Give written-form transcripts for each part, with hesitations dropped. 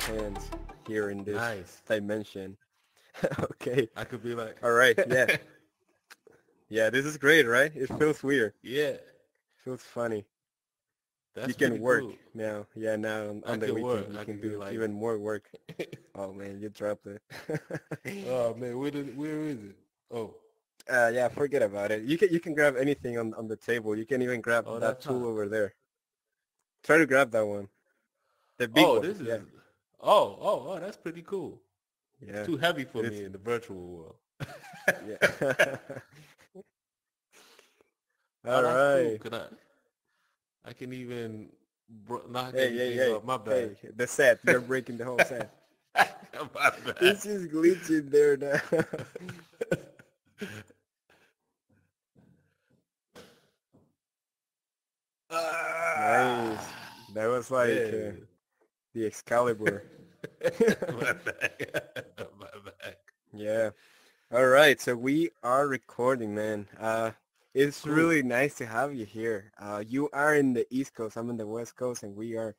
hands here in this Nice. dimension. Okay. I could be like, All right. Yeah. Yeah, this is great, right? It feels weird. yeah, Feels funny. You that's can pretty work cool. now. Yeah, now I on the can weekend work. you I can can be do like, even more work. Oh man, you dropped it. oh man, where is it? Oh, Yeah, forget about it. You can grab anything on the table. You can even grab oh, that that's tool hot. over there. Try to grab that one. The big Oh, one. this Yeah. is, oh, that's pretty cool. It's Yeah. too heavy for It's me in the virtual world. yeah. Oh, All that's cool. right. I can even knock Hey, hey, everything hey, off. My bad. hey. The set. You're breaking the whole set. My bad. It's just glitching there now. Nice. Ah, That was like man. the Excalibur. My bad. My bad. Yeah. All right. So we are recording, man. It's Cool. really nice to have you here. You are in the East Coast. I'm in the West Coast, and we are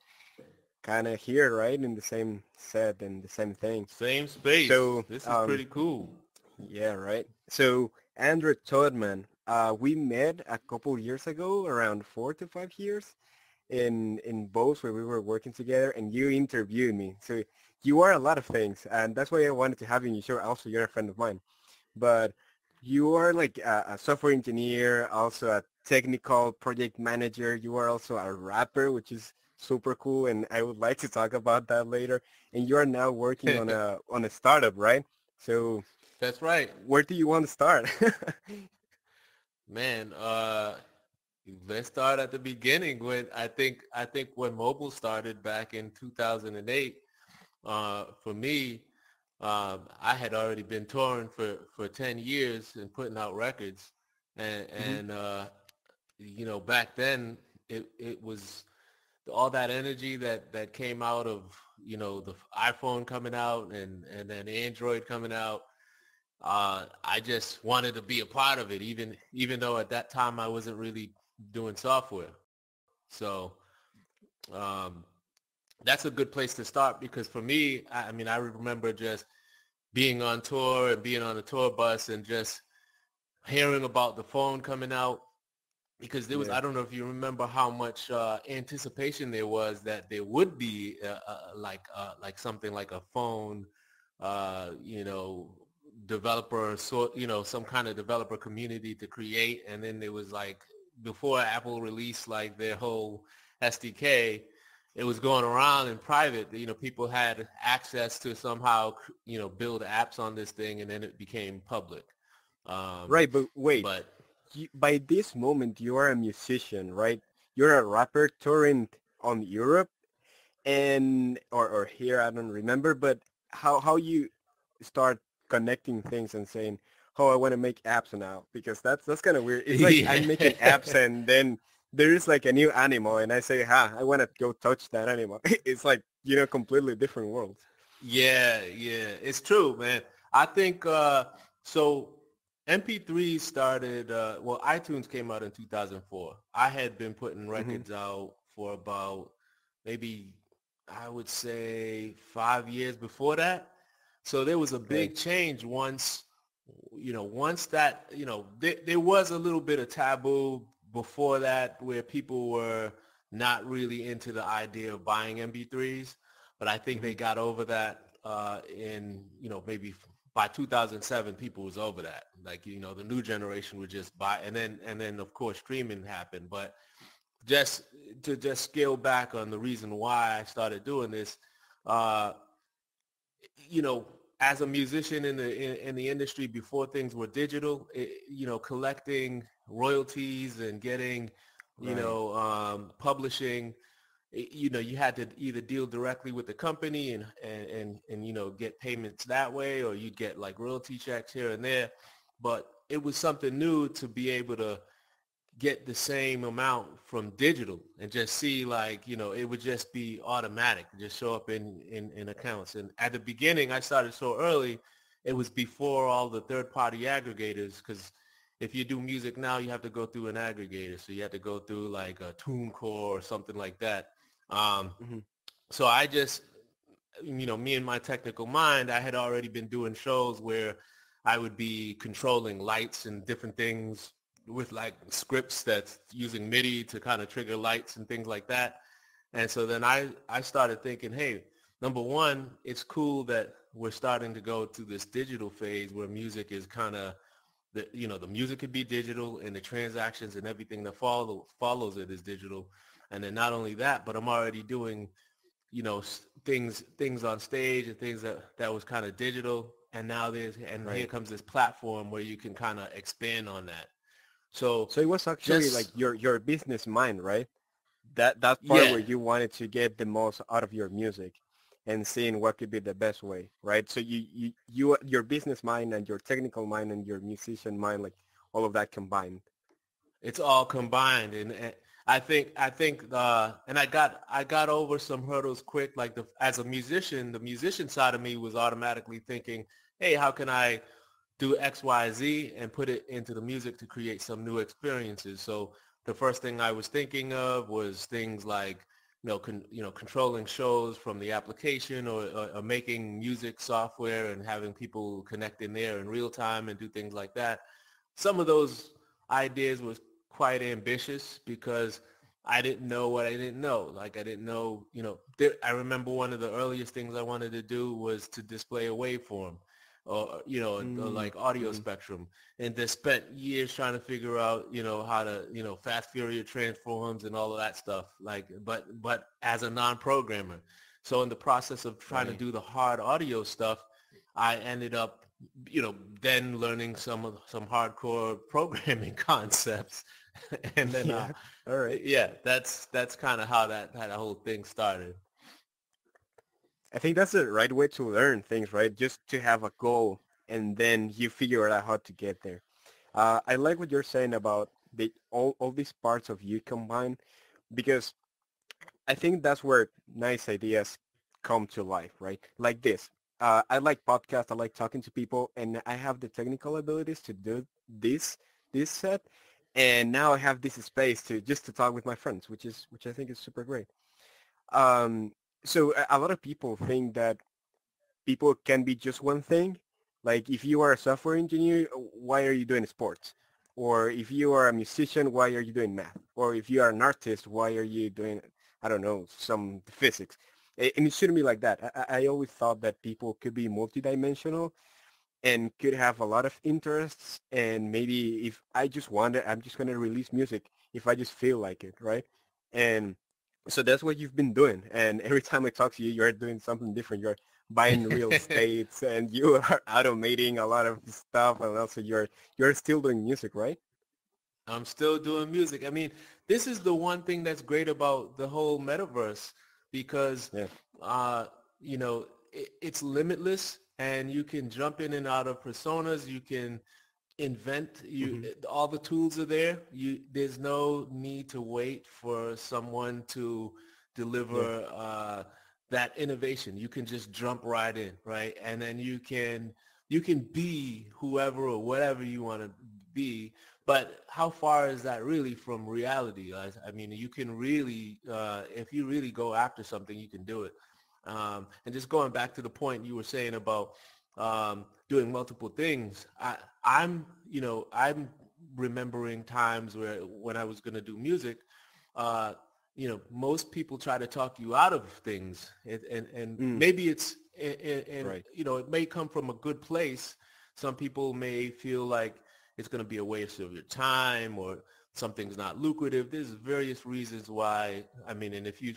kind of here, right, in the same set and the same thing. Same space. So, This is pretty cool. yeah, right. So, Andrew Todman, we met a couple years ago, around 4 to 5 years, in both where we were working together, and you interviewed me. So you are a lot of things, and that's why I wanted to have you in your show. Also, you're a friend of mine, but you are like a software engineer, also a technical project manager. You are also a rapper, which is super cool, and I would like to talk about that later. And you are now working on a startup, right? So That's right. where do you want to start? Man, let's start at the beginning when I think when mobile started back in 2008. For me, I had already been touring for 10 years and putting out records, and Hmm. and back then it was all that energy that came out of the iPhone coming out and then Android coming out. I just wanted to be a part of it, even though at that time I wasn't really doing software. So um, that's a good place to start because for me, I mean, I remember just being on tour and being on a tour bus and just hearing about the phone coming out because there was, Yeah. I don't know if you remember how much anticipation there was that there would be like something like a phone, uh, you know, developer, so, some kind of developer community to create. And then there was like, before Apple released like their whole SDK, it was going around in private. People had access to somehow, build apps on this thing, and then it became public. Um, Right, but wait. but By this moment, you are a musician, right? You're a rapper touring on Europe and or here, I don't remember, but how you start connecting things and saying, "Oh, I want to make apps now," because that's kind of weird. It's like yeah, I'm making apps and then there is like a new animal and I say, "Ha, I want to go touch that animal." It's like, completely different worlds. yeah, it's true, man. I think so. MP3 started. Well, iTunes came out in 2004. I had been putting Hmm. records out for about maybe I would say 5 years before that. So there was a Right. big change once that, there was a little bit of taboo before that where people were not really into the idea of buying MP3s, but I think Hmm. they got over that in, maybe by 2007, people was over that. Like, the new generation would just buy, and then of course streaming happened. But just to just scale back on the reason why I started doing this, uh, you know, as a musician in the industry before things were digital, collecting royalties and getting, Right. publishing, you had to either deal directly with the company and get payments that way, or you'd get like royalty checks here and there. But it was something new to be able to get the same amount from digital and just see, like, it would just be automatic, just show up in accounts. And at the beginning, I started so early, it was before all the third-party aggregators, because if you do music now, you have to go through an aggregator. So you have to go through like a TuneCore or something like that. Um, Hmm. so I just me and my technical mind, I had already been doing shows where I would be controlling lights and different things with like scripts that's using MIDI to kind of trigger lights and things like that. And so then I started thinking, hey, number one, it's cool that we're starting to go to this digital phase where music is kind of, the music could be digital and the transactions and everything that follows it is digital. And then not only that, but I'm already doing things on stage and things that was kind of digital, and now here Right. comes this platform where you can kind of expand on that. So So it was actually like just your business mind, right? That part yeah, where you wanted to get the most out of your music and seeing what could be the best way, right? So your business mind and your technical mind and your musician mind, like all of that combined. it's all combined, and and I got over some hurdles quick. Like as a musician, the musician side of me was automatically thinking, hey, how can I do X, Y, Z and put it into the music to create some new experiences. So the first thing I was thinking of was things like, controlling shows from the application, or making music software and having people connect in there in real time and do things like that. Some of those ideas was quite ambitious because I didn't know what I didn't know. Like I didn't know, I remember one of the earliest things I wanted to do was to display a waveform, or Mm, like audio mm, spectrum, and just spent years trying to figure out how to fast Fourier transforms and all of that stuff, like, but as a non-programmer. So in the process of trying to right. do the hard audio stuff, I ended up then learning some hardcore programming concepts. And then Yeah. All right. yeah, that's kind of how that whole thing started. I think that's the right way to learn things, right? Just to have a goal and then you figure out how to get there. I like what you're saying about all these parts of you combined because I think that's where nice ideas come to life, right? Like this. I like podcasts. I like talking to people, and I have the technical abilities to do this this set. And now I have this space to just to talk with my friends, which I think is super great. Um, so a lot of people think that people can be just one thing. Like if you are a software engineer, why are you doing sports? Or if you are a musician, why are you doing math? Or if you are an artist, why are you doing, I don't know, some physics? And it shouldn't be like that. I always thought that people could be multidimensional and could have a lot of interests. And maybe if I just want it, I'm just going to release music if I just feel like it, right? And so that's what you've been doing. And every time I talk to you, you're doing something different. You're buying real estates and you are automating a lot of stuff. And also you're still doing music, right? I'm still doing music. I mean, this is the one thing that's great about the whole metaverse, because, Yeah. uh, it's limitless and you can jump in and out of personas. You can invent, Hmm. all the tools are there. There's no need to wait for someone to Yeah. deliver that innovation. You can just jump right in, right? And then you can be whoever or whatever you want to be. But how far is that really from reality? I mean, you can really, if you really go after something, you can do it. And just going back to the point you were saying about doing multiple things, I'm remembering times where when I was going to do music, uh, most people try to talk you out of things, and Mm, maybe it's and right. it may come from a good place. Some people may feel like it's going to be a waste of your time, or something's not lucrative. There's various reasons why. I mean, and if you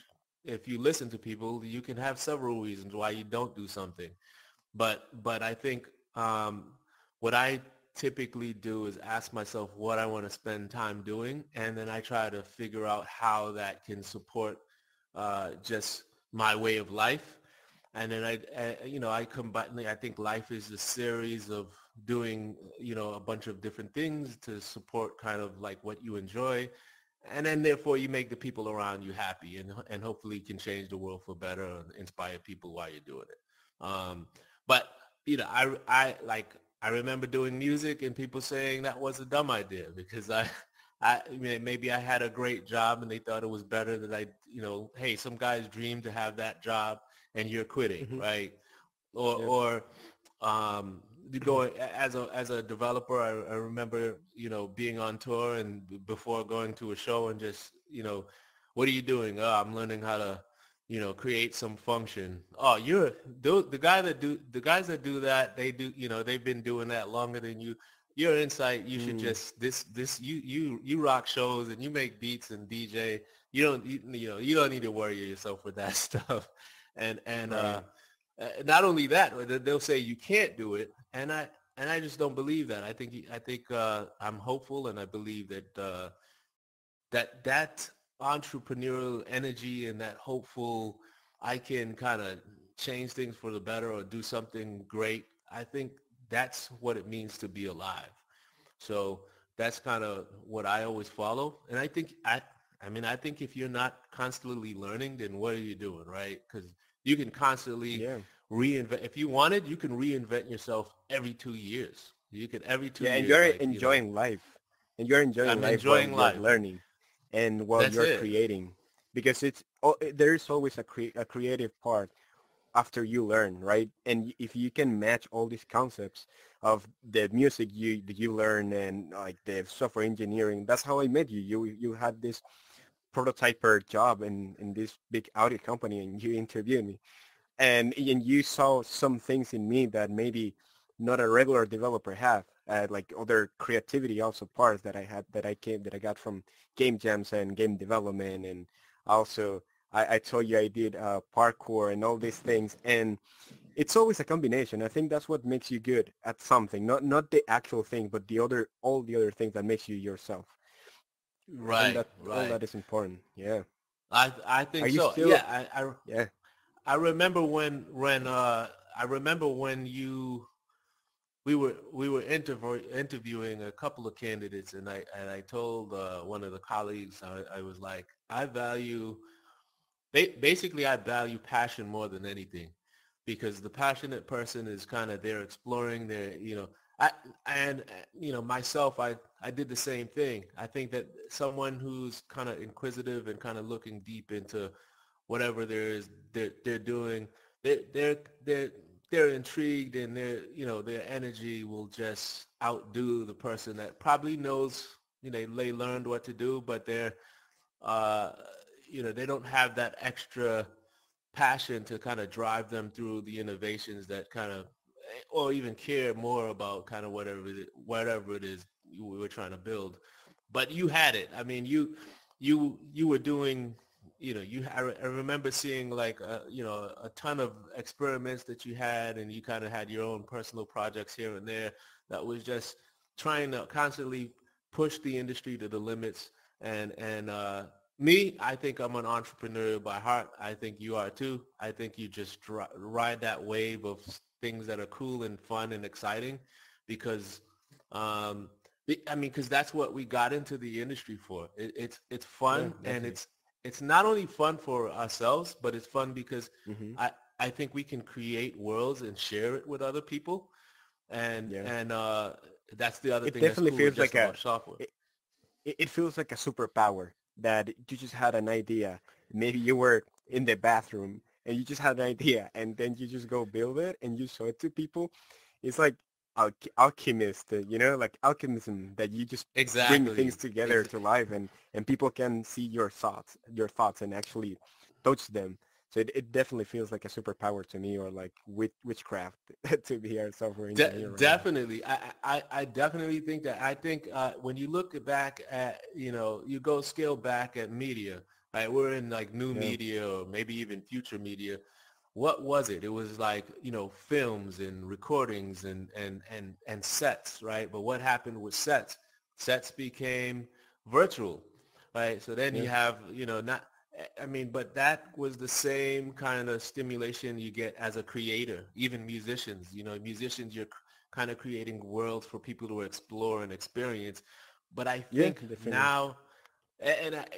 listen to people, you can have several reasons why you don't do something. But I think, what I typically do is ask myself what I want to spend time doing, and then I try to figure out how that can support just my way of life. And then I combine. I think life is a series of doing a bunch of different things to support kind of like what you enjoy, and then therefore you make the people around you happy, and hopefully you can change the world for better and inspire people while you're doing it. But I remember doing music and people saying that was a dumb idea because I mean, maybe I had a great job and they thought it was better that hey, some guys dream to have that job and you're quitting, Hmm. right? Yeah. Or you go as a developer. I remember being on tour and before going to a show and just what are you doing? Oh, I'm learning how to create some function. Oh, the guys that do that, they do they've been doing that longer than you. Your insight, you should Mm, just you rock shows and you make beats and DJ. You don't need to worry yourself with that stuff. And right. not only that, they'll say you can't do it, and I just don't believe that. I think I'm hopeful, and I believe that entrepreneurial energy and that hopeful, I can kind of change things for the better or do something great. I think that's what it means to be alive. So that's kind of what I always follow. And I think if you're not constantly learning, then what are you doing, right? Because you can constantly Yeah. reinvent. If you wanted, you can reinvent yourself every 2 years. You can every two Yeah, and years, you're like, enjoying life, and you're enjoying I'm life while enjoying you're life. learning, and while That's you're it. creating, because there's always a creative part after you learn, right? And if you can match all these concepts of the music that you learn and like the software engineering, that's how I met you. You had this prototyper job in this big audio company, and you interviewed me, and you saw some things in me that maybe not a regular developer have, like other creativity also parts that I had that I got from game jams and game development, and also I told you I did parkour and all these things, and it's always a combination. I think that's what makes you good at something, not the actual thing, but all the other things that makes you yourself. I think Right, that all right. that is important. Yeah. I Are think you so. still? Yeah, Yeah. I remember when you we were interviewing a couple of candidates, and I told one of the colleagues, I was like, basically I value passion more than anything, because the passionate person is kind of there exploring their I and myself, I did the same thing. I think that someone who's kind of inquisitive and kind of looking deep into whatever there is they're doing, they're they're they're they're intrigued, and their energy will just outdo the person that probably knows, they learned what to do, but uh they don't have that extra passion to kind of drive them through the innovations that kind of, or even care more about kind of whatever it is we were trying to build. But you had it. I mean, you were doing, I remember seeing like a ton of experiments that you had, and you kind of had your own personal projects here and there that was just trying to constantly push the industry to the limits. And me, I think I'm an entrepreneur by heart. I think you are too. I think you just ride that wave of things that are cool and fun and exciting, because um, I mean, because that's what we got into the industry for. It's Yeah. fun, and Definitely. it's not only fun for ourselves, but it's fun because Hmm. I I think we can create worlds and share it with other people, and Yeah. and that's the other It thing that's definitely cool feels just like about software. it, it feels like a superpower that you just had an idea. Maybe you were in the bathroom and you just had an idea, and then you just go build it and you show it to people. It's like alchemist, like alchemism, that you just bring things Exactly. together to life, and people can see your thoughts and actually touch them. So it definitely feels like a superpower to me, or like witchcraft, to be a software engineer right now. Definitely. I definitely think that. I think when you look back at, you go scale back at media, right? We're in like new Yeah. media or maybe even future media. What was it? It was like, films and recordings and sets, right? But what happened with sets? Sets became virtual, right? So then Yeah. you have, not, I mean, but that was the same kind of stimulation you get as a creator, even musicians. Musicians, you're kind of creating worlds for people to explore and experience. But I Yeah, think definitely. now,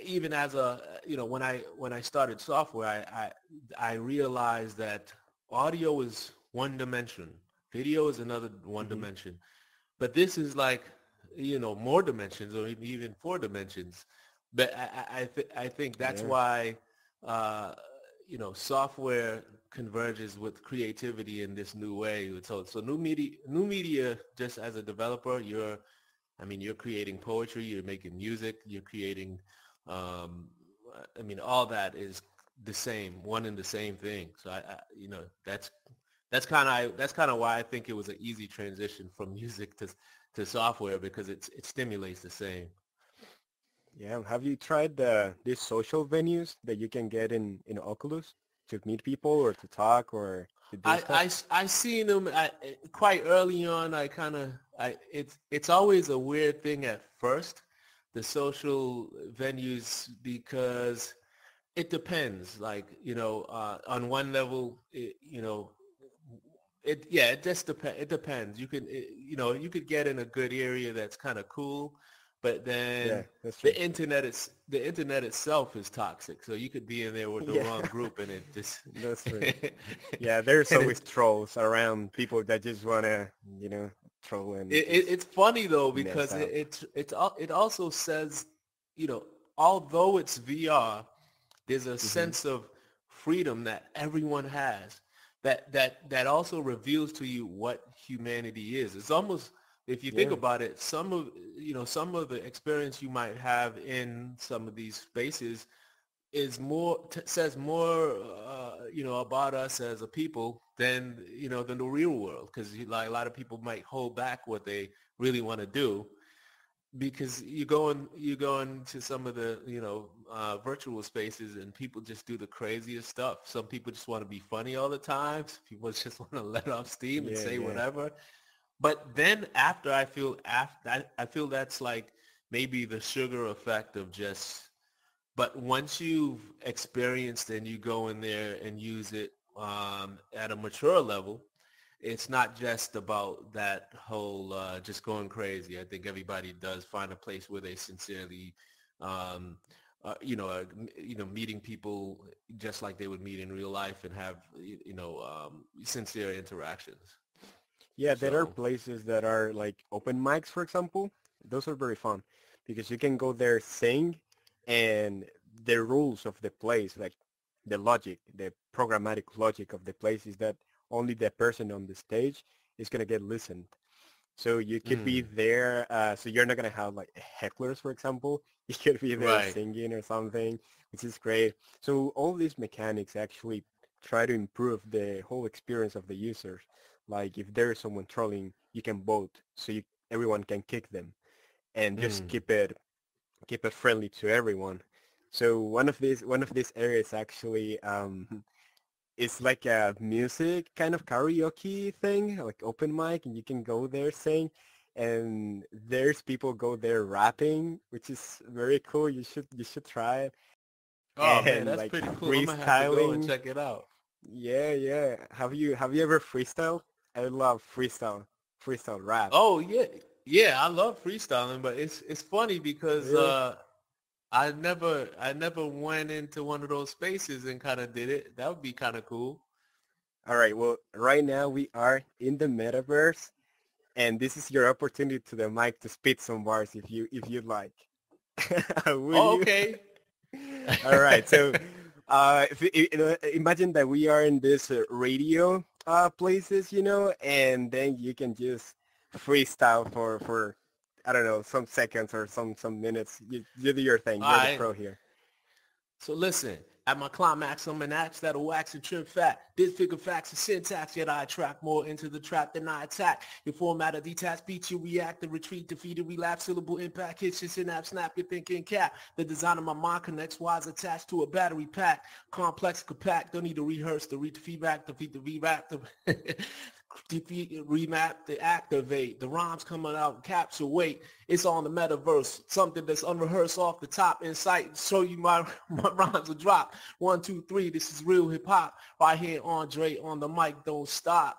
even as a, when I started software, I realized that audio is one dimension, video is another one Hmm. dimension, but this is like, more dimensions, or even four dimensions. But I think that's Yeah. why, uh, software converges with creativity in this new way. So new media, just as a developer, you're creating poetry, you're making music, you're creating, um, I mean, all that is the same, one and the same thing. So that's kind of why I think it was an easy transition from music to software because it stimulates the same. Yeah. Have you tried these social venues that you can get in Oculus to meet people or to talk or to do stuff? I seen them quite early on. I kind of it's always a weird thing at first, the social venues, because it depends. Like on one level, it just depends. It depends. You could get in a good area that's kind of cool, but Yeah, then that's true. the internet itself is toxic. So you could be in there with the Yeah, wrong group, and it just that's true. and Yeah, there's always it trolls around people that just wanna, troll and just it's funny though mess because up. it also says, you know, although it's VR, there's a Hmm. sense of freedom that everyone has that also reveals to you what humanity is. It's almost, if you think Yeah, about it, some of the experience you might have in some of these spaces is says more about us as a people than the real world, because like a lot of people might hold back what they really want to do because you go into some of the virtual spaces and people just do the craziest stuff. Some people just want to be funny all the time. Some people just want to let off steam and yeah, say yeah. whatever. But then I feel that's like maybe the sugar effect of just, but once you've experienced and you go in there and use it at a mature level, it's not just about that whole just going crazy. I think everybody does find a place where they sincerely, um, meeting people just like they would meet in real life and have, sincere interactions. Yeah, there are So, places that are like open mics, for example. Those are very fun because you can go there, sing, and the rules of the place, like the logic, the programmatic logic of the place is that only the person on the stage is going to get listened. So you could be mm, there. So you're not gonna have like hecklers, for example. You could be there right. singing or something, which is great. So all these mechanics actually try to improve the whole experience of the users. Like if there is someone trolling, you can vote, so everyone can kick them, and just Mm. keep it friendly to everyone. So one of these areas actually it's like a music kind of karaoke thing, like open mic, and you can go there sing, and there's people go there rapping, which is very cool. You should try it. Oh man, And that's like pretty cool. I'm gonna have to go and freestyling. check it out. Yeah, yeah. Have you ever freestyle? I love freestyle rap. Oh yeah, yeah. I love freestyling, but it's funny because Really? I never went into one of those spaces and kind of did it. That would be kind of cool. All right. Well, right now we are in the metaverse, and this is your opportunity to the mic to spit some bars if you'd like. Would Oh, you? okay. All right. So, imagine that we are in this radio places, and then you can just freestyle for I don't know, some seconds or some minutes. You do your thing. All You're the right. pro here. So listen, at my climax, I'm an axe that'll wax and trim fat. Disfigure facts and syntax, yet I attract more into the trap than I attack. Your format of detached beats, you react and retreat, defeated, relapse, syllable impact, hits your synapse, snap your thinking cap. The design of my mind connects wires attached to a battery pack. Complex, compact, don't need to rehearse to read the feedback, defeat the revamp, defeat, remap, the activate. The rhymes coming out, capture weight. It's on the metaverse, something that's unrehearsed off the top. Insight, show you my rhymes will drop. 1, 2, 3, this is real hip hop. Right here, Andre on the mic, don't stop.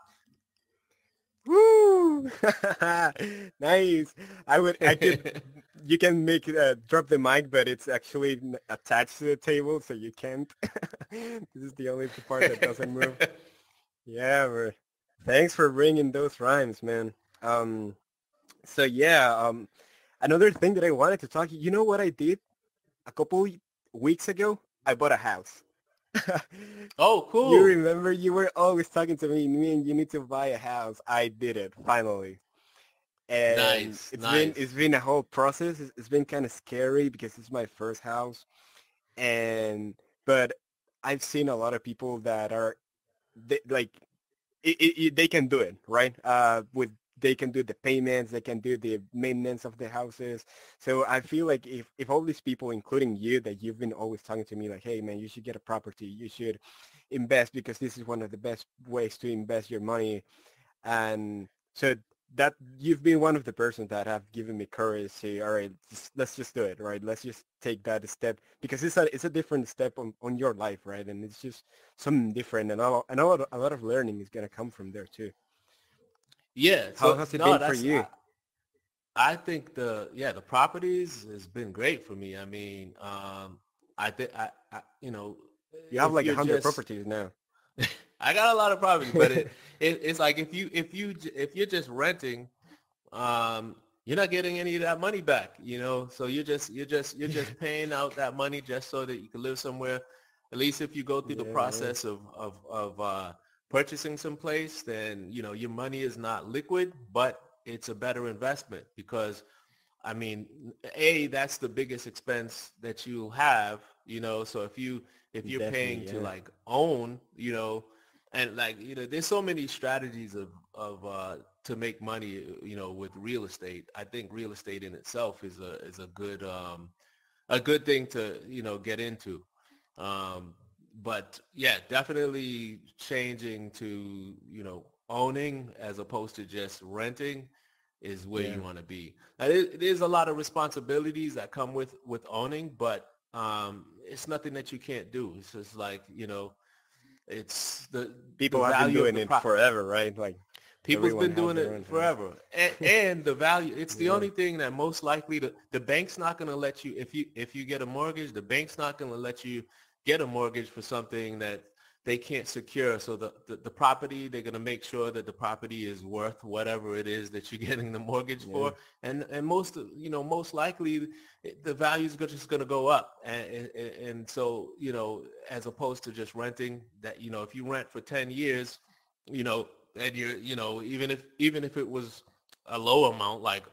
Woo! Nice. I could. You can make drop the mic, but it's actually attached to the table, so you can't. This is the only part that doesn't move. Yeah, thanks for bringing those rhymes, man. So yeah, another thing that I wanted to talk, you know what I did a couple weeks ago? I bought a house. Oh, You cool. remember you were always talking to me and you need to buy a house. I did it finally. And Nice, it's nice. been a whole process. It's been kind of scary because it's my first house. And but I've seen a lot of people that are like they can do it, right? With they can do the payments, they can do the maintenance of the houses. So I feel like if all these people, including you, that you've been always talking to me like, hey man, you should get a property, you should invest because this is one of the best ways to invest your money. And so that you've been one of the persons that have given me courage to say, all right, let's just do it, right? Let's just take that step because it's a different step on your life, right? And it's just something different, and a lot of learning is gonna come from there too. Yeah. How So has it no, been for that's you? I think the properties has been great for me. I mean, I think You have if like a you're hundred just properties now. I got a lot of properties, but it's like if you're just renting, you're not getting any of that money back, you know. So you're just paying out that money just so that you can live somewhere. At least if you go through the Yeah, yeah, process of purchasing some place, then you know your money is not liquid, but it's a better investment because I mean, that's the biggest expense that you have, you know. So if you're definitely, paying to yeah, like own, you know, and like there's so many strategies of to make money, you know, with real estate. I think real estate in itself is a good thing to get into. Um, but yeah, definitely changing to owning as opposed to just renting is where yeah. you want to be. Now, there's a lot of responsibilities that come with owning, but it's nothing that you can't do. It's just like it's the People have been value of doing the it prop. forever, right? Like People's everyone been has doing their it own house. forever. And the value, it's the Yeah, only thing that most likely the bank's not going to let you, if you get a mortgage, the bank's not going to let you get a mortgage for something that they can't secure. So the property, they're going to make sure that the property is worth whatever it is that you're getting the mortgage yeah. for. And most, most likely the value is just going to go up. And so, as opposed to just renting that, if you rent for 10 years, you know, and even if it was a low amount, like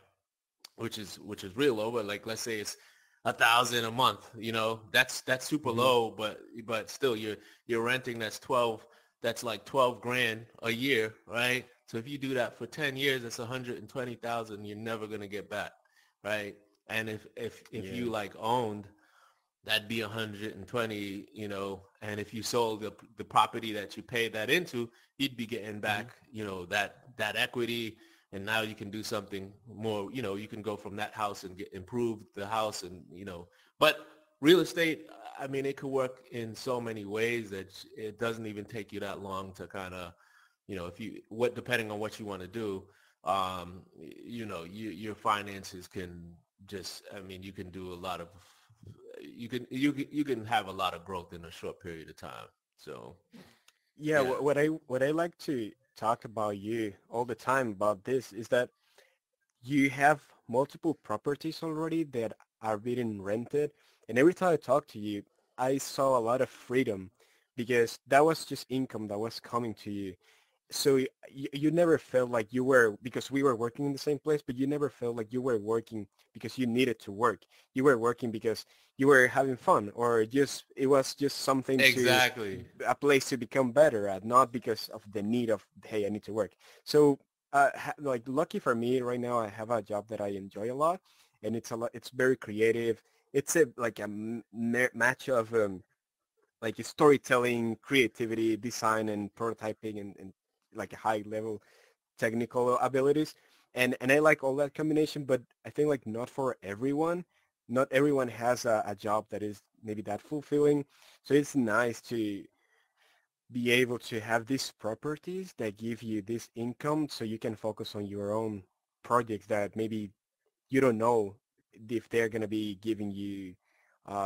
which is real low, but like let's say it's 1,000 a month, that's super Hmm. low, but still you're renting that's like 12 grand a year, right? So if you do that for 10 years, that's 120,000 you're never gonna get back, right? And if Yeah. you like owned, that'd be 120, and if you sold the property that you paid that into, you'd be getting Hmm. back, that equity, and now you can do something more, you can go from that house and improve the house and, but real estate, I mean, it could work in so many ways that it doesn't even take you that long to kind of, if you, depending on what you want to do, your finances can just, I mean, you can do a lot of you can have a lot of growth in a short period of time. So Yeah, yeah. what I like to talk about you all the time about this is that you have multiple properties already that are being rented, and every time I talk to you, I saw a lot of freedom because that was just income that was coming to you. So you never felt like you were, because we were working in the same place, but you never felt like you were working because you needed to work. You were working because you were having fun, or just it was just something to Exactly. a place to become better at, not because of the need of, hey, I need to work. So like lucky for me right now, I have a job that I enjoy a lot, and it's a lot. It's very creative. It's a like a match of like storytelling, creativity, design, and prototyping, and like a high level technical abilities. And I like all that combination, but I think like not for everyone. Not everyone has a job that is maybe that fulfilling. So it's nice to be able to have these properties that give you this income so you can focus on your own projects that maybe you don't know if they're going to be giving you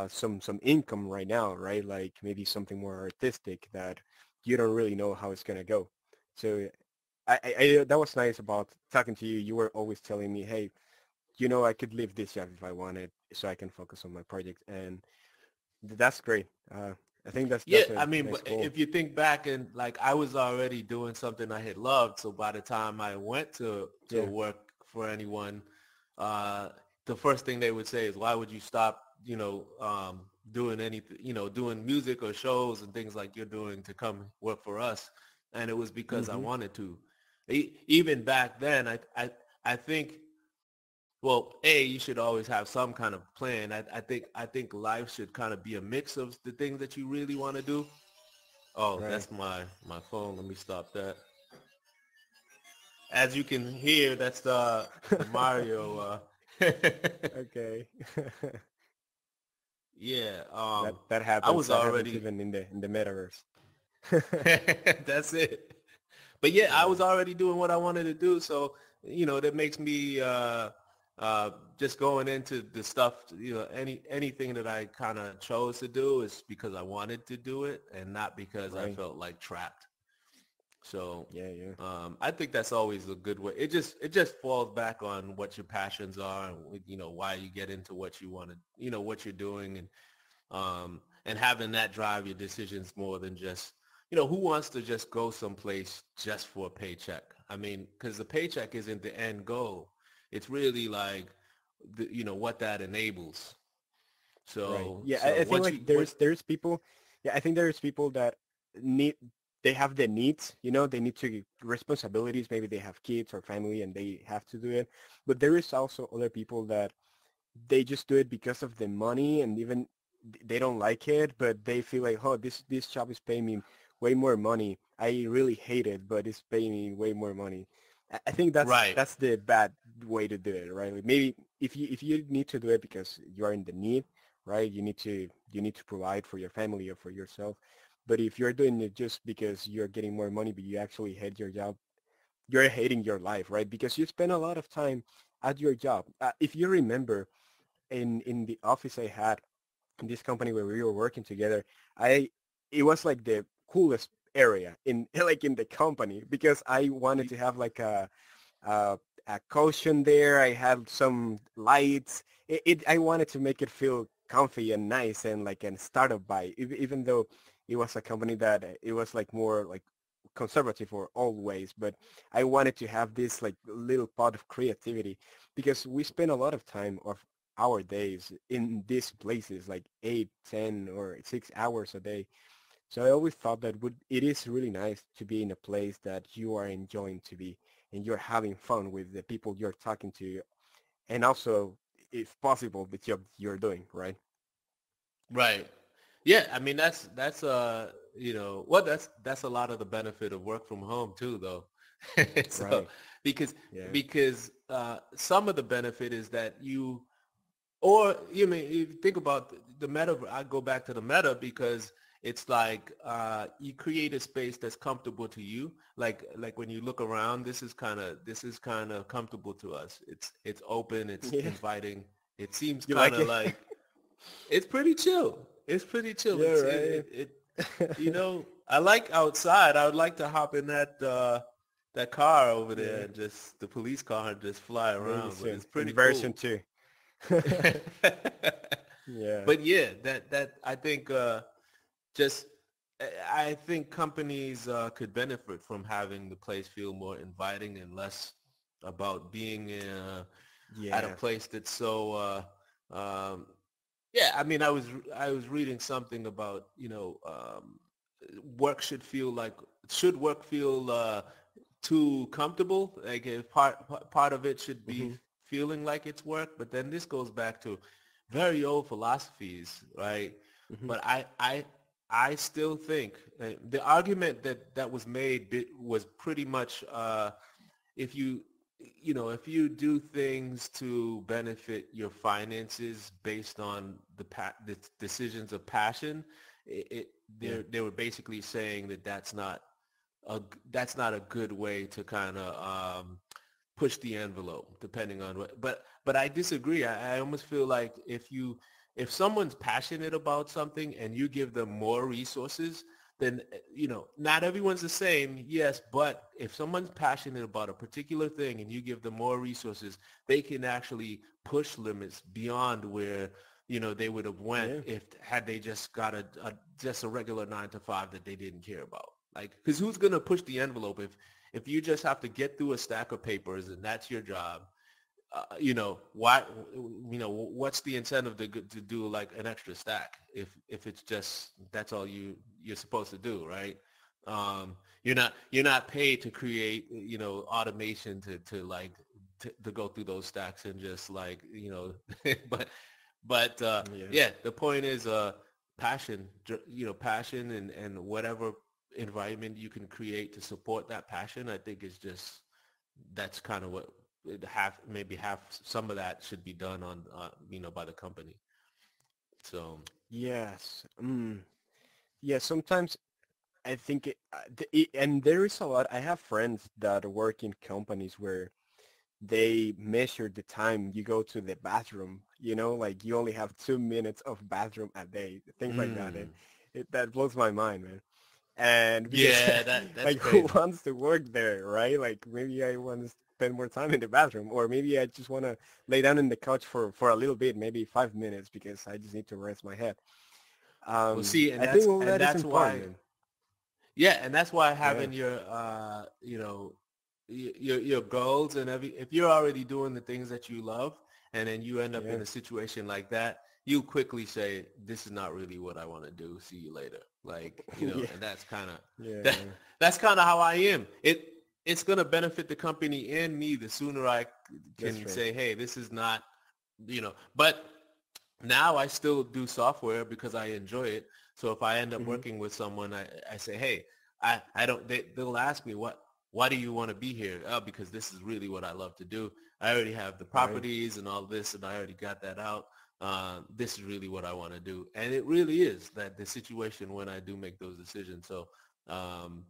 some income right now, right? Like maybe something more artistic that you don't really know how it's going to go. So that was nice about talking to you. You were always telling me, hey, I could leave this job if I wanted so I can focus on my project. And that's great. I think Yeah, that's a I mean, nice but goal. if you think back and like I was already doing something I had loved, so by the time I went to Yeah. work for anyone, uh, the first thing they would say is, "Why would you stop, doing anything, doing music or shows and things like you're doing to come work for us?" And it was because I Hmm. wanted to. Even back then, I think well, you should always have some kind of plan. I think life should kind of be a mix of the things that you really want to do. Oh, Right. that's my phone. Let me stop that. As you can hear, that's the Mario. Okay. Yeah. That I happens. was That happens already. even in the metaverse. That's it. But yeah, I Yeah. was already doing what I wanted to do, so that makes me just going into the stuff. Anything that I kind of chose to do is because I wanted to do it, and not because I Right. felt like trapped. So Yeah. Yeah. I think that's always a good way. It just falls back on what your passions are, and why you get into what you want to, what you're doing, and having that drive your decisions more than just, who wants to just go someplace just for a paycheck? I mean, because the paycheck isn't the end goal. It's really like, what that enables. Right. So, Yeah. so I think once like you, what, there's people. Yeah. I think there's people that need. They have the needs. They need to responsibilities. Maybe they have kids or family, and they have to do it. But there is also other people that they just do it because of the money, and even they don't like it, but they feel like, oh, this job is paying me way more money. I really hate it, but it's paying me way more money. I think right, that's the bad way to do it, right? Like maybe if you need to do it because you are in the need, right? You need to provide for your family or for yourself. But if you're doing it just because you're getting more money, but you actually hate your job, you're hating your life, right? Because you spend a lot of time at your job. If you remember, in the office I had in this company where we were working together, I it was like the coolest area in like in the company because I wanted you, to have like uh, a cushion there. I had some lights. I wanted to make it feel comfy and nice and like a startup buy, even though it was a company that it was like more like conservative or old ways. But I wanted to have this like little pot of creativity because we spend a lot of time of our days in these places, like 8, 10, or 6 hours a day. So I always thought that it is really nice to be in a place that you are enjoying to be and you're having fun with the people you're talking to, and also, if possible, the job you're doing, right? right. Yeah, I mean well, that's a lot of the benefit of work from home too, though. So Right. because Yeah. because some of the benefit is that or you mean if you think about the meta, I go back to the meta because it's like you create a space that's comfortable to you. Like when you look around, this is kind of comfortable to us. It's open, it's Yeah. inviting. It seems You kind like of it? like it's pretty chill. It's pretty chill. Yeah, It's it, right. it, it I like outside. I would like to hop in that car over there Yeah. and just the police car and just fly Maybe around, but soon. it's In pretty version cool. 2. Yeah. But yeah, that I think just I think companies could benefit from having the place feel more inviting and less about being at a Yeah. place that's so yeah, I mean, I was reading something about work should work feel too comfortable? Like if part of it should be Hmm. feeling like it's work, but then this goes back to very old philosophies, right? Hmm. But I still think the argument that was made was pretty much if if you do things to benefit your finances based on the decisions of passion, it Yeah. they were basically saying that that's not a good way to kind of push the envelope, depending on what. But I disagree. I almost feel like if someone's passionate about something and you give them more resources, then not everyone's the same, yes, but if someone's passionate about a particular thing and you give them more resources, they can actually push limits beyond where they would have went Yeah. if had they just got a just a regular 9 to 5 that they didn't care about. Like, because who's gonna push the envelope if you just have to get through a stack of papers and that's your job? Why, what's the incentive to do like an extra stack if it's just that's all you're supposed to do, right? You're not paid to create, automation to go through those stacks and just like, but Yeah. yeah, the point is passion, passion and whatever environment you can create to support that passion, I think is just that's kind of what maybe half some of that should be done on by the company. So Yes. Yeah. Sometimes I think and there is a lot. I have friends that work in companies where they measure the time you go to the bathroom. Like you only have 2 minutes of bathroom a day, things like that, and mm, that blows my mind, man. And because yeah, that's like who crazy. wants to work there, right? Like maybe I want to spend more time in the bathroom, or maybe I just want to lay down in the couch for a little bit, maybe 5 minutes, because I just need to rest my head. Well, see, I think all and that is that's important, why. man. Yeah, and that's why Yeah. having your your goals and if you're already doing the things that you love and then you end up Yeah. in a situation like that, you quickly say, this is not really what I want to do. See you later. Like, Yeah. and that's kind of that Yeah. that's kind of how I am. It's going to benefit the company and me the sooner I That's can true. say, hey, this is not, but now I still do software because I enjoy it. So if I end up Hmm. working with someone, I say, hey, I don't, they'll ask me, why do you want to be here? Oh, because this is really what I love to do. I already have the Right. properties and all this, and I already got that out. This is really what I want to do. And it really is that the situation when I do make those decisions. So, um,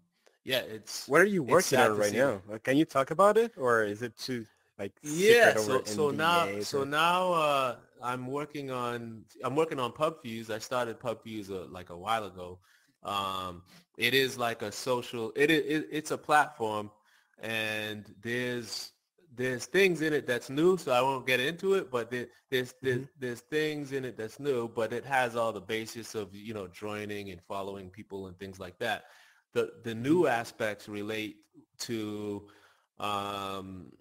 yeah, What are you it's working on sad to right see that. now? Can you talk about it, or is it too like Yeah, secret over so NDAs or? now I'm working on PubFuse. I started PubFuse like a while ago. Um, it is like a social. It's a platform, and there's things in it that's new. So I won't get into it, but there's there's Hmm. there's things in it that's new. But it has all the basis of joining and following people and things like that. The Hmm. new aspects relate to um,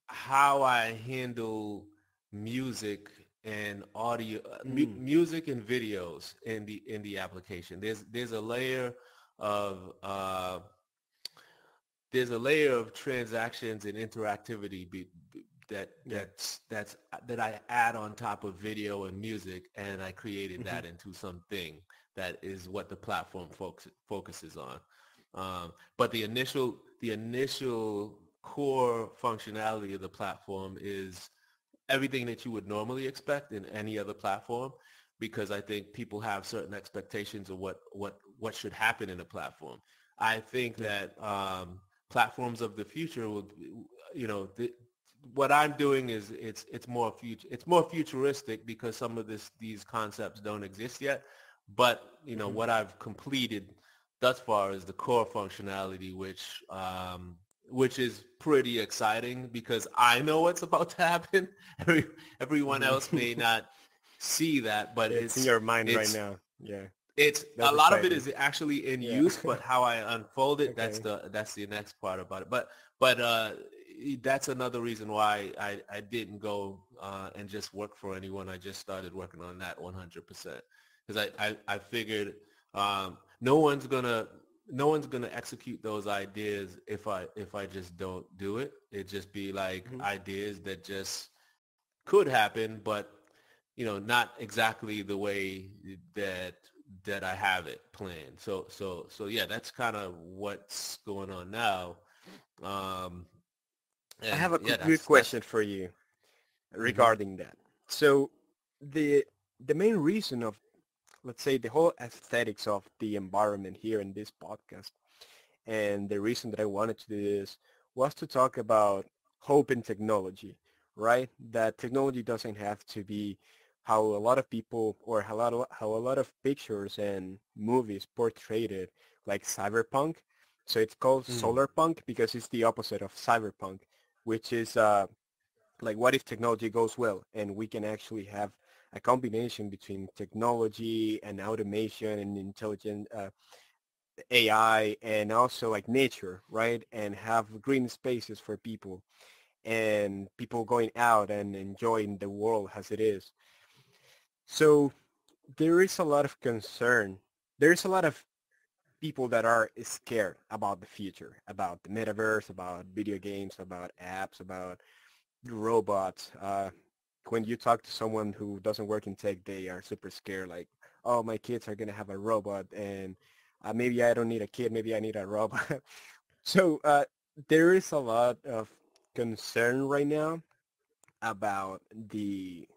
how I handle music and audio, Mm. music and videos in the application. There's a layer of transactions and interactivity Yeah. that I add on top of video and music, and I created Hmm. that into something that is what the platform focuses on. But the initial core functionality of the platform is everything that you would normally expect in any other platform, because I think people have certain expectations of what should happen in a platform. I think Yeah. that platforms of the future will, you know, the, what I'm doing is it's more futuristic because some of these concepts don't exist yet. But Hmm. what I've completed thus far is the core functionality, which is pretty exciting because I know what's about to happen. Every, Everyone Hmm. else may not see that, but It's in your mind right now. Yeah. it's a That's lot of it exciting. is actually in Yeah. use, but how I unfold it, Okay. that's the next part about it. But that's another reason why I didn't go and just work for anyone. I just started working on that 100% because I figured no one's gonna execute those ideas if I just don't do it. It just be like Hmm. ideas that just could happen, but not exactly the way that I have it planned. So yeah, that's kind of what's going on now. Um, I and have a yeah, good that's. question for you Hmm. regarding that. So the the main reason of, let's say, the whole aesthetics of the environment here in this podcast, and the reason that I wanted to do this was to talk about hope in technology, right? That technology doesn't have to be how a lot of people, or how a lot of pictures and movies portrayed it, like cyberpunk. So it's called Mm. solarpunk because it's the opposite of cyberpunk, which is like what if technology goes well and we can actually have a combination between technology and automation and intelligent AI and also like nature, right? And have green spaces for people and people going out and enjoying the world as it is. So there is a lot of concern. There is a lot of people that are scared about the future, about the metaverse, about video games, about apps, about robots. When you talk to someone who doesn't work in tech, they are super scared. Like, oh, my kids are gonna have a robot, and maybe I don't need a kid. Maybe I need a robot. So there is a lot of concern right now about the,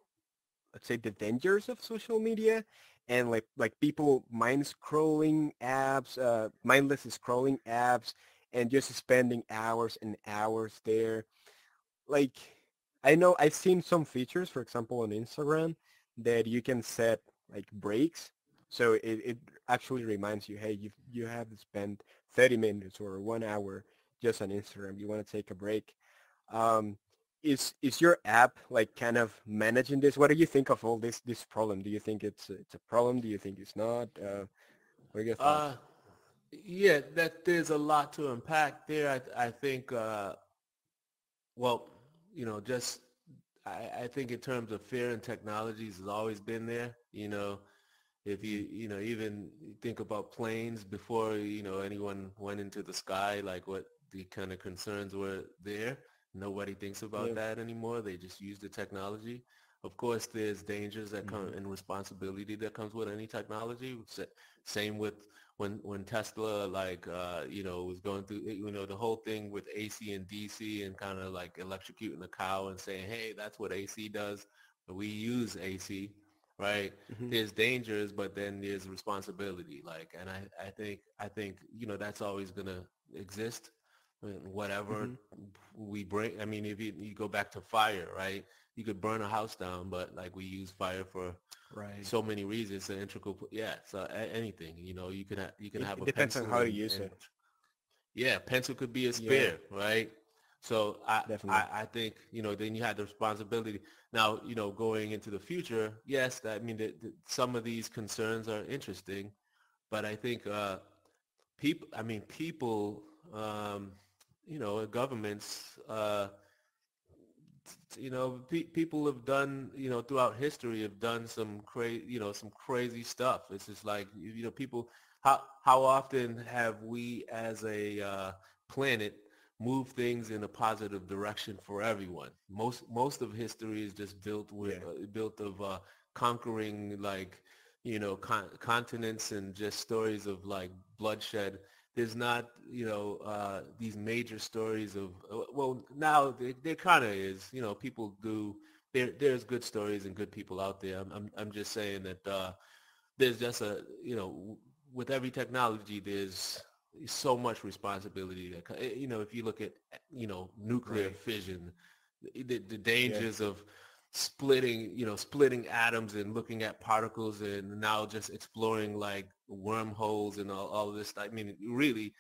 let's say, the dangers of social media, and like people mindless scrolling apps, and just spending hours and hours there. Like, I know I've seen some features, for example, on Instagram, that you can set like breaks. So it actually reminds you, hey, you have spent 30 minutes or 1 hour just on Instagram. You want to take a break. Um, is your app like kind of managing this? What do you think of all this problem? Do you think it's a problem? Do you think it's not? What are your Uh, thoughts? yeah, that there's a lot to unpack there. I think, well, just I think in terms of fear and technologies has always been there. If Mm-hmm. even think about planes before, anyone went into the sky, like what the kind of concerns were there. Nobody thinks about Yeah. that anymore. They just use the technology. Of course, there's dangers that come Mm-hmm. and responsibility that comes with any technology. Same with when Tesla, like, was going through, the whole thing with AC and DC and kind of like electrocuting a cow and saying, hey, that's what AC does. We use AC, right? Mm-hmm. There's dangers, but then there's responsibility. Like, and I think, that's always gonna exist. I mean, whatever Mm-hmm. we bring. I mean, if you go back to fire, right? You could burn a house down, but like we use fire for Right. so many reasons. An integral, yeah. So anything, you can have It a depends on pencil how to use and it. yeah, pencil could be a Yeah, spear, right? So I, definitely. I, I think, then you had the responsibility. Now, going into the future, yes, I mean, some of these concerns are interesting, but I think people, um, governments, people have done, throughout history have done some crazy stuff. It's just like, people, how often have we as a planet moved things in a positive direction for everyone? Most of history is just Yeah. built of conquering, like, continents and just stories of like bloodshed. There's not, these major stories of, well, now there kind of is, people do, there's good stories and good people out there. I'm just saying that there's just with every technology, there's so much responsibility that, if you look at, nuclear Right. fission, the Yeah. dangers of splitting atoms and looking at particles and now just exploring like wormholes and all of this. I mean, really,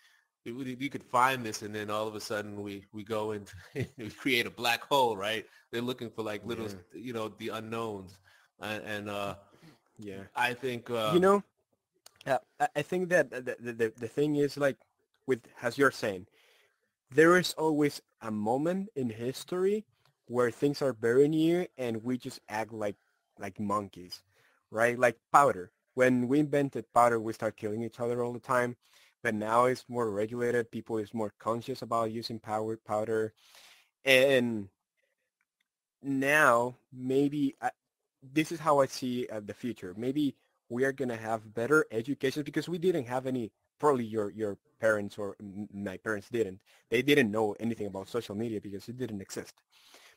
you could find this and then all of a sudden we go into we create a black hole, right? They're looking for like little, Yeah. the unknowns. And Yeah. I think, You know, I think that the thing is like, with, as you're saying, there is always a moment in history where things are very new and we just act like monkeys, right? Like powder. When we invented powder, we start killing each other all the time. But now it's more regulated. People is more conscious about using powder. And now maybe this is how I see the future. Maybe we are gonna have better education because we didn't have any. Probably your parents or my parents didn't. They didn't know anything about social media because it didn't exist.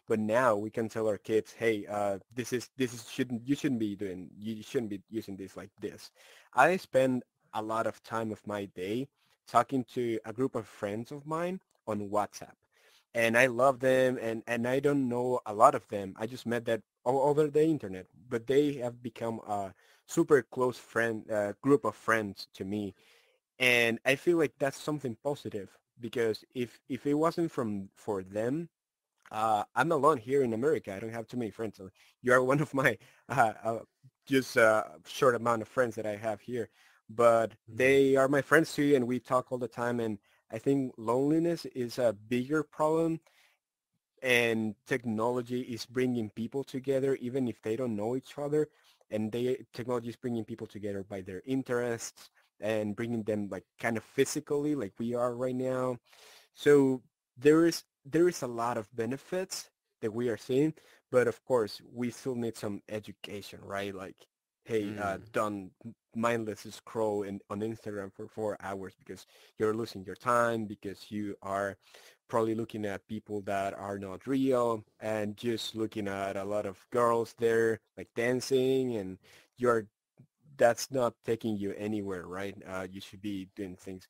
But now we can tell our kids, hey, this is shouldn't you shouldn't be doing you shouldn't be using this like this. I spend a lot of time of my day talking to a group of friends of mine on WhatsApp, and I love them, and I don't know a lot of them. I just met that all over the internet, but they have become a super close friend group of friends to me, and I feel like that's something positive because if it wasn't from for them, I'm alone here in America. I don't have too many friends. So you are one of my just short amount of friends that I have here, but Mhm. they are my friends too, and we talk all the time. And I think loneliness is a bigger problem, and technology is bringing people together, even if they don't know each other. And technology is bringing people together by their interests and bringing them like kind of physically, like we are right now. So there is a lot of benefits that we are seeing, but of course we still need some education, right? Like, hey, Mm. don't mindless scroll on Instagram for 4 hours because you're losing your time, because you are probably looking at people that are not real and just looking at a lot of girls there like dancing, and you're that's not taking you anywhere, right? You should be doing things,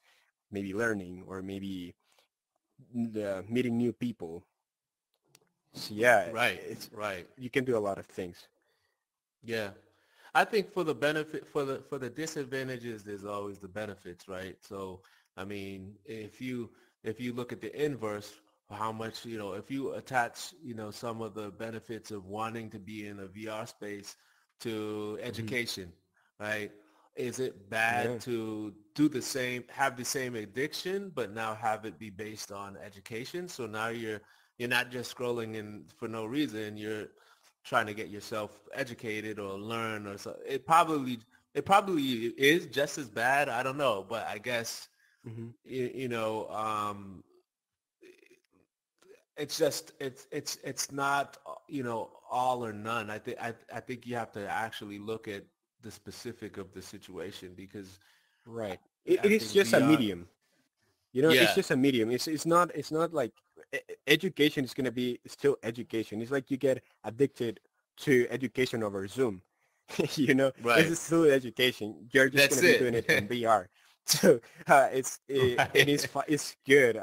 maybe learning or maybe meeting new people. So yeah, Right, it's right. you can do a lot of things. Yeah. I think for the benefit for the disadvantages, there's always the benefits, right? So, I mean, if you look at the inverse, how much, if you attach, some of the benefits of wanting to be in a VR space to Hmm. education, right? Is it Yeah, bad to do the same, have the same addiction, but now have it be based on education? So now you're not just scrolling in for no reason. You're trying to get yourself educated or learn or so. It probably is just as bad. I don't know, but I guess hmm, you know it's just it's not all or none. I think you have to actually look at the specific of the situation because right. I It is think just a VR. medium. You know, it's Yeah. just a medium. It's not like education is gonna be still education. It's like you get addicted to education over Zoom. You know, Right. it's still education. You're just That's gonna be doing it. it in VR. So Right. it's good.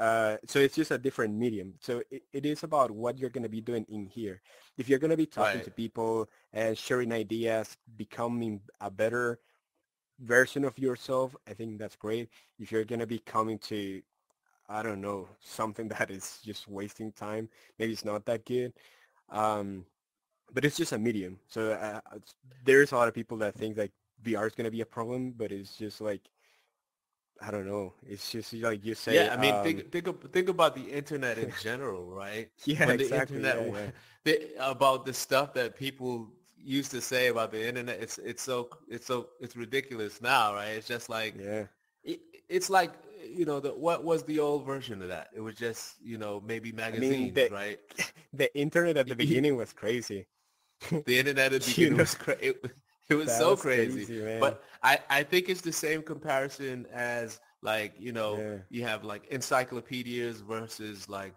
So it's just a different medium. So it is about what you're gonna be doing in here. If you're gonna be talking Right. to people and sharing ideas, becoming a better version of yourself, I think that's great. If you're gonna be coming to, I don't know, something that is just wasting time, maybe it's not that good. Um, but it's just a medium. So there's a lot of people that think like VR is gonna be a problem, but it's just like, I don't know. It's just like you say, Yeah, I mean, think about the internet in general, right? yeah, When the exactly, internet, yeah, yeah, about the stuff that people used to say about the internet, it's ridiculous now, right? It's just like yeah. it, it's like what was the old version of that? It was just maybe I mean, magazines, the right? the internet at the beginning was crazy. The internet at the You beginning know, was it was that so was crazy. crazy, man. But I think it's the same comparison as like, Yeah, you have like encyclopedias versus like,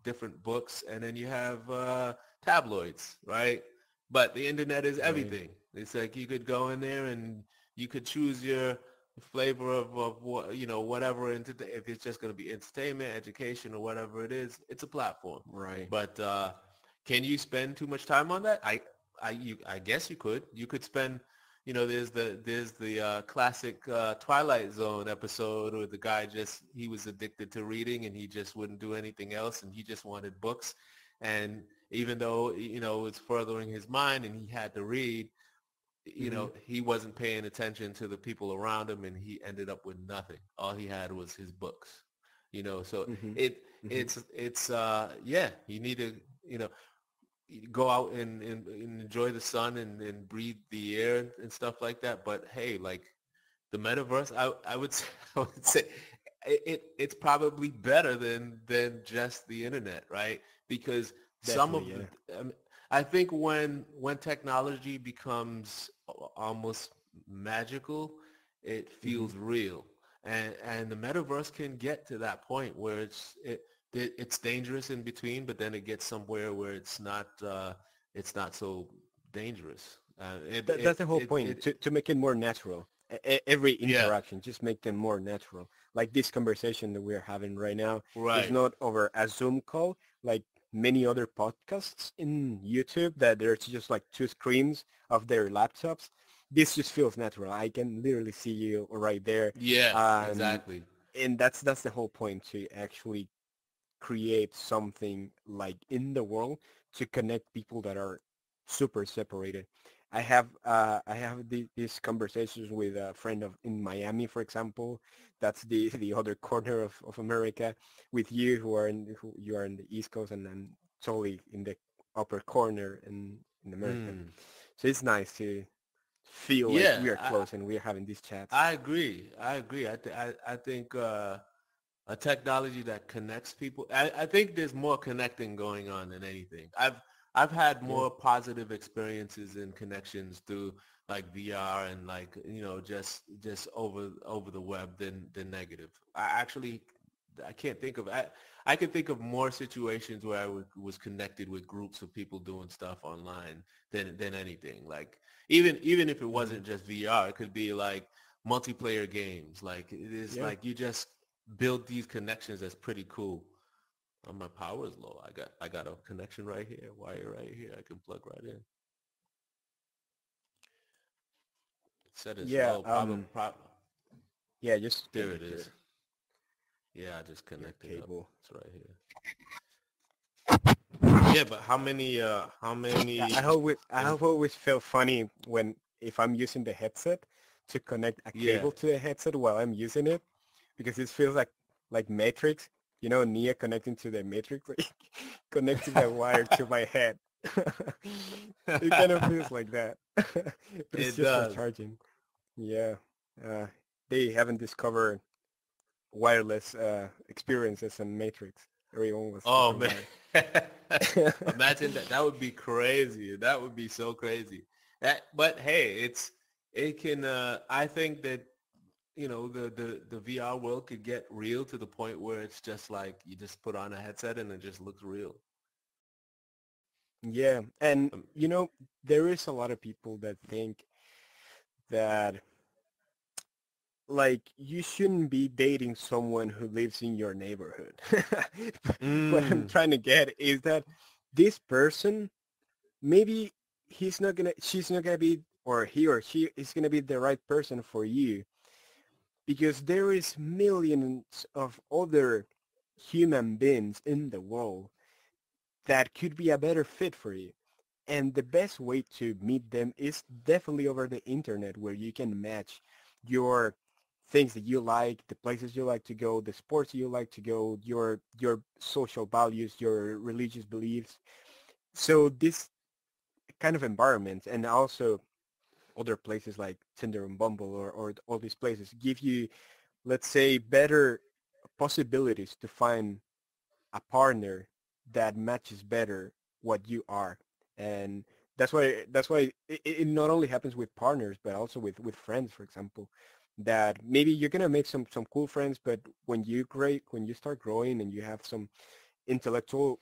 different books, and then you have tabloids, right? But the internet is right, everything. It's like you could go in there and you could choose your flavor of what, whatever, if it's just going to be entertainment, education, or whatever it is, it's a platform. right. But can you spend too much time on that? I guess you could. You could spend, there's the classic Twilight Zone episode where the guy he was addicted to reading and he just wouldn't do anything else and he just wanted books. And even though, it's furthering his mind and he had to read, Mm-hmm, he wasn't paying attention to the people around him and he ended up with nothing. All he had was his books. So mm-hmm, mm-hmm. it's yeah, you need to, you know, go out and enjoy the sun and breathe the air and stuff like that. But hey, like the metaverse, I would say, I would say it's probably better than just the internet, right? Because some Definitely, of yeah. I think when technology becomes almost magical, it Mm-hmm. feels real, and the metaverse can get to that point where it's dangerous in between, but then it gets somewhere where it's not so dangerous. That's the whole point, to make it more natural. Every Yeah, interaction, just make them more natural. Like this conversation that we're having right now is right. not over a Zoom call like many other podcasts in YouTube that there's just like two screens of their laptops. This just feels natural. I can literally see you right there. Yeah, Um, exactly. and that's the whole point, to actually create something like in the world to connect people that are super separated. These conversations with a friend of in Miami, for example. That's the other corner of America. With you, who you are in the East Coast, and I'm totally in the upper corner in America. Mm. So it's nice to feel like Yeah, we are close and we are having these chats. I agree. I agree. I think a technology that connects people. I think there's more connecting going on than anything. I've had Yeah. more positive experiences and connections through like VR and like just over the web than negative. I can't think of I can think of more situations where was connected with groups of people doing stuff online than anything. Like even if it Hmm. wasn't just VR, it could be like multiplayer games. Like it is Yeah. like you just build these connections that's pretty cool. My power is low. I got a connection right here, wire right here. I can plug right in. Set it Yeah. slow. Problem. Yeah. Just There connect it is. your Yeah, I just your connected up. cable. It's right here. Yeah, but how Yeah, many I and have always felt funny when if I'm using the headset to connect a yeah. cable to the headset while I'm using it because it feels like Matrix. You know, Nia connecting to the Matrix, like connecting the wire to my head. It kind of feels like that, but it's It just for does. charging. Yeah, uh, they haven't discovered wireless experiences in Matrix. Everyone was Oh super man. wired. Imagine that. That would be crazy. That would be so crazy. But hey, it can I think that the VR world could get real to the point where it's just like you just put on a headset and it just looks real. Yeah, and Um, there is a lot of people that think that like you shouldn't be dating someone who lives in your neighborhood. What I'm mm, trying to get is that this person maybe she's not gonna be, or he or she is gonna be the right person for you because there is millions of other human beings in the world that could be a better fit for you. And the best way to meet them is definitely over the internet where you can match your things that you like, the places you like to go, the sports you like to go, your social values, your religious beliefs. So this kind of environment and also other places like Tinder and Bumble or all these places give you, let's say, better possibilities to find a partner that matches better what you are. And that's why it not only happens with partners but also with friends, for example, that maybe you're gonna make some cool friends, but when you start growing and you have some intellectual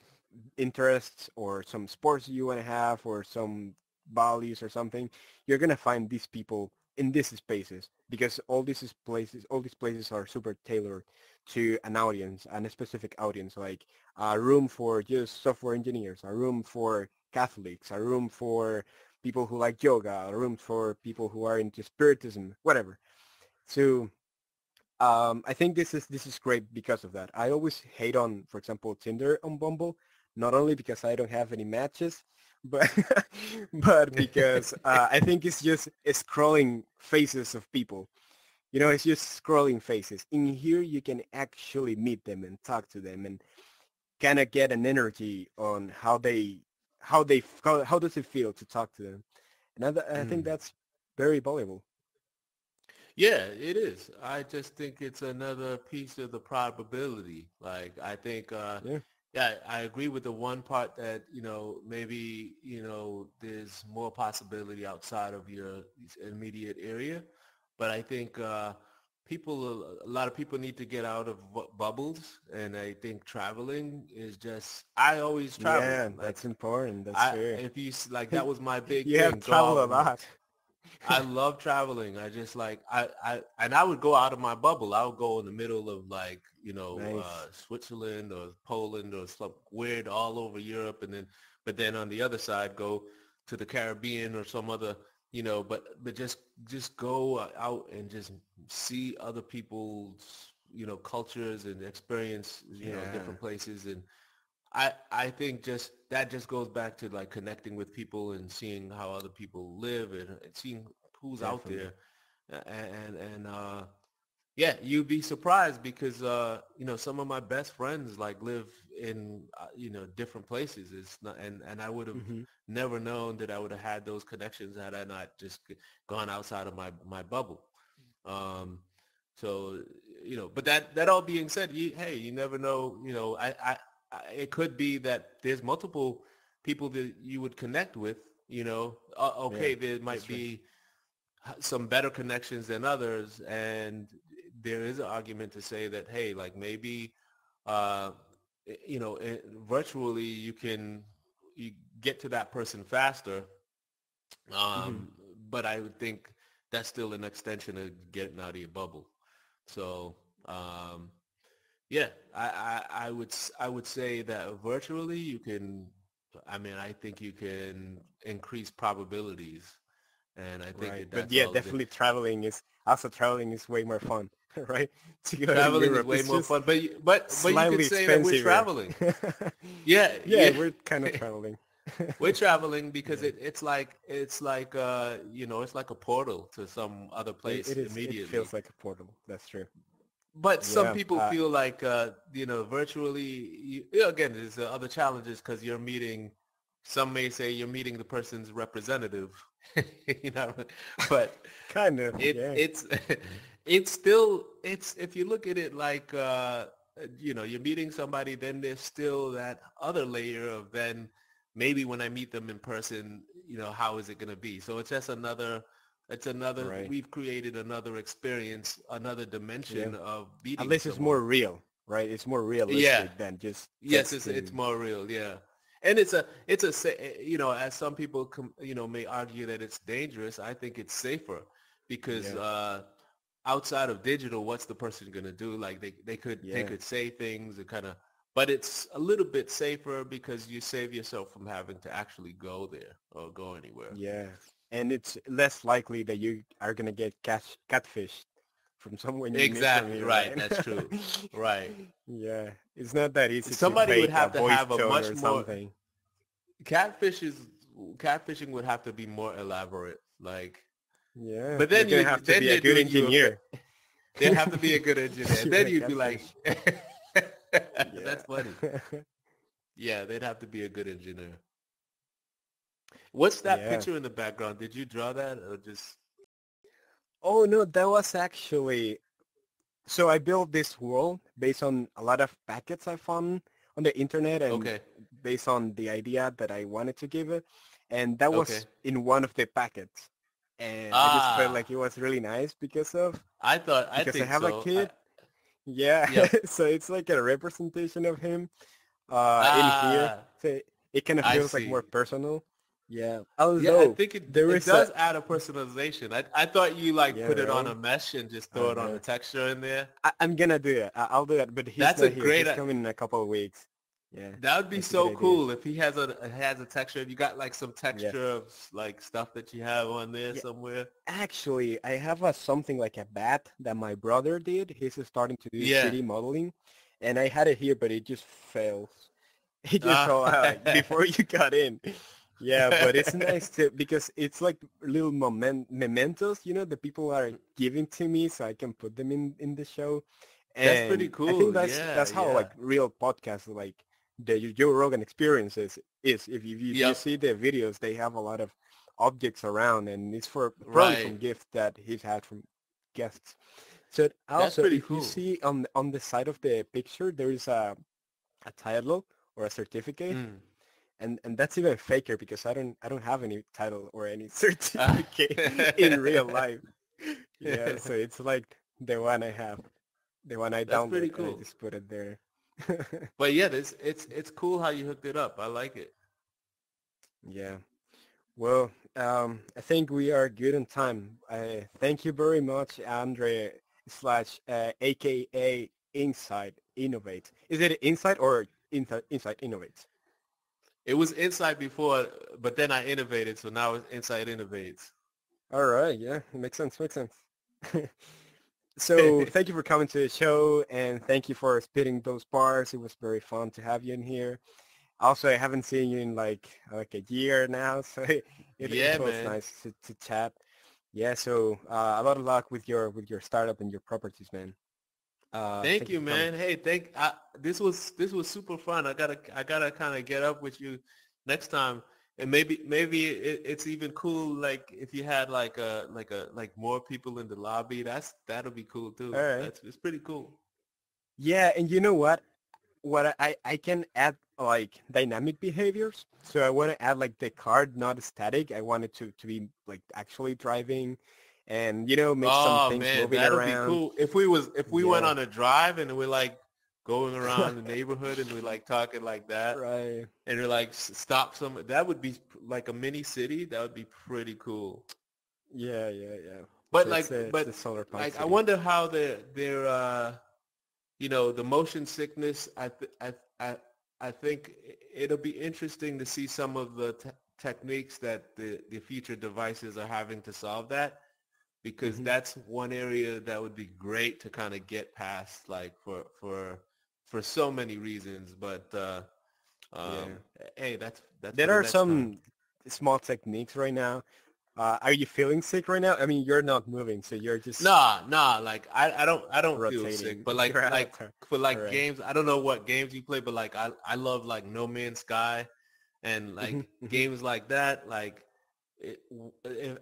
interests or some sports you want to have or some values or something, you're going to find these people in these spaces because all these places are super tailored to an audience and a specific audience, like a room for just software engineers, a room for Catholics, a room for people who like yoga, a room for people who are into spiritism, whatever. So I think this is great because of that. I always hate on, for example, Tinder on Bumble, not only because I don't have any matches, but but because I think it's just scrolling faces of people. You know, it's just scrolling faces. In here, you can actually meet them and talk to them and kind of get an energy on how does it feel to talk to them. And I think mm. that's very valuable. Yeah, it is. I just think it's another piece of the probability. Like I think Yeah, yeah, I agree with the one part that, maybe, there's more possibility outside of your immediate area. But I think a lot of people need to get out of bubbles. And I think traveling is just, I always travel. yeah, Like that's important. That's fair. if you, like, that was my big You have thing. Go traveled out a and lot. I love traveling. I just like and I would go out of my bubble. I would go in the middle of like, Nice. Switzerland or Poland or some weird all over Europe, and then but then on the other side go to the Caribbean or some other, but just go out and just see other people's cultures and experience, Yeah. different places. And I think just goes back to like connecting with people and seeing how other people live and seeing who's out Definitely. there. Yeah, you'd be surprised because some of my best friends like live in different places. It's not, and I would have Hmm. never known that I would have had those connections had I not just gone outside of my bubble. Um, so but that all being said, hey, you never know. It could be that there's multiple people that you would connect with. Yeah, Okay, there that's might true. be some better connections than others, and there is an argument to say that hey, like maybe uh, virtually you get to that person faster, Hmm. um, but I would think that's still an extension of getting out of your bubble. So um, yeah, I would say that virtually you can. I mean, I think you can increase probabilities, and I think Right. that But that's yeah, all good. definitely traveling is way more fun, right? To go to Traveling is Europe, way it's more just fun, but you could slightly say that we're expensive. traveling. Yeah, Yeah, yeah. we're kind of traveling. We're traveling because Yeah. it's like a portal to some other It, place it is. It immediately. feels like a portal. That's true. But some Yeah. people feel like virtually. Again, there's other challenges because you're meeting. Some may say you're meeting the person's representative, you know, but Kind of. it Yeah. it's it's still it's if you look at it like you're meeting somebody, then there's still that other layer of then maybe when I meet them in person, how is it going to be? So it's another Right. we've created another experience, another Yeah. dimension of At meeting least it's someone. more real, right? It's more Yeah. realistic than just Yes, it's texting. more real, yeah. And as some people may argue that it's dangerous, I think it's safer because Yeah. outside of digital, what's the person going to do? Like they Yeah. could say things and kind of, but it's a little bit safer because you save yourself from having to actually go there or go anywhere. Yeah. And it's less likely that you are gonna get catfished from someone you meet from Exactly, here, right. right? That's true. Right. Yeah. It's not that easy to Somebody would fake a have to voice have a tone much or more something. catfish is catfishing would have to be more elaborate. Like, Yeah. but You're then gonna have to be a they're good doing you a engineer. they'd have to be a good engineer. You're Then gonna you'd be like, catfish. that's Yeah. funny. Yeah, they'd have to be a good engineer. What's that Yeah. picture in the background? Did you draw that or just Oh no, that was actually so I built this world based on a lot of packets I found on the internet and okay? based on the idea that I wanted to give it. And that Okay. was in one of the packets. And I just felt like Ah, it was really nice I because I think have a so. kid. Yeah. Yep. So it's like a representation of him in here. Ah, So it kind of I feels like more see. personal. Yeah. Yeah, I Although think it there it is a does add a personalization. I thought you like yeah, put it on right? a mesh and just I throw it on know. the texture in there. I'm gonna do it. I'll do that, but he's That's a not here. great. He's coming in a couple of weeks. Yeah, That would be that's a good so idea. cool if he has a texture. If you got like some Yeah. texture of like stuff that you have on there Yeah. somewhere. Actually, I have a something like a bat that my brother did. He's starting to do Yeah. 3D modeling, and I had it here, but it just fails. It just Ah. fell out like before you got in. Yeah, but it's nice to because it's like little mementos, the people are giving to me, so I can put them in the show. That's pretty And I think cool. that's Yeah. that's how Yeah. like real podcasts like the Joe Rogan experiences is. If you Yep. see the videos, they have a lot of objects around, and it's for probably Right. from gifts that he's had from guests. So That's also, pretty if you cool. see on the side of the picture, there is a title or a certificate, Mm. and that's even faker because I don't have any title or any Ah. certificate in real life. Yeah, so it's like the one I have, the one I That's pretty download, and I cool. just put it there. But yeah, it's cool how you hooked it up. I like it. Yeah. Well, I think we are good on time. Thank you very much, Andre slash AKA Inside Innovate. Is it Inside or Inside Innovate? It was Insight before, but then I innovated, so now it's Insight Innovates. All right. Yeah, it makes sense. Makes sense. So thank you for coming to the show, and thank you for spitting those bars. It was very fun to have you in here. Also, I haven't seen you in like a year now, so it Yeah, feels man. nice to chat. Yeah, so a lot of luck with your startup and your properties, man. Thank Thank you you, for coming. man. Hey, this was super fun. I gotta kind of get up with you next time, and maybe it's even cool. Like if you had like more people in the lobby, that'll be cool All too. right. It's pretty cool. Yeah, and you know what? What I can add like dynamic behaviors. So I want to add like the card not static. I want it to be like actually driving, and make some Oh things man, moving that'll be around. cool. If we went Yeah. on a drive and we're like going around the neighborhood and we're like talking like that Right. and we're like stop some that would be like a mini city. That would be pretty cool. Yeah, yeah, yeah. But So like it's the but Solarpunk like I city. wonder how the motion sickness I think it'll be interesting to see some of the techniques that the future devices are having to solve that because Hmm. that's one area that would be great to kind of get past, like for so many reasons. But um, Yeah. hey, that's for There the are next time. some small techniques right now. Are you feeling sick right now? I mean, you're not moving, so you're just Nah. Like I don't feel sick, rotating. but You're like out there. for All like right. games, I don't know what games you play, but like I love like No Man's Sky and Hmm. like Hmm. games like that. Like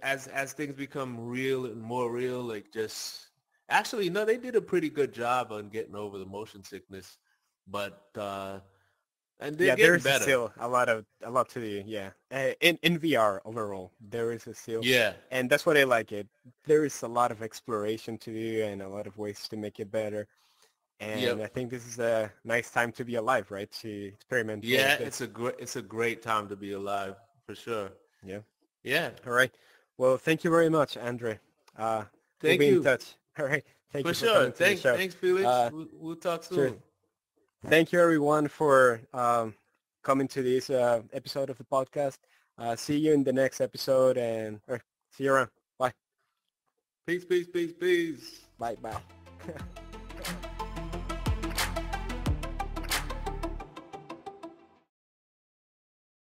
as things become real and more real, like just actually no, they did a pretty good job on getting over the motion sickness, but and they're Yeah, getting there's a better. still a lot to do. Yeah, in VR overall, there is a still, Yeah. and that's what I like it. There is a lot of exploration to do and a lot of ways to make it better. And Yep. I think this is a nice time to be alive, right? To experiment all Yeah, of this. it's a great time to be alive for sure. Yeah. Yeah. All right. Well, thank you very much, Andre. Uh, we'll Thank be in you. touch. All right. Thank For you for sure. coming to the Thanks, show. thanks, Felix. Uh, We'll talk sure. soon. Thank you, everyone, for coming to this episode of the podcast. See you in the next episode, and see you around. Bye. Peace, peace, peace, peace. Bye. Bye.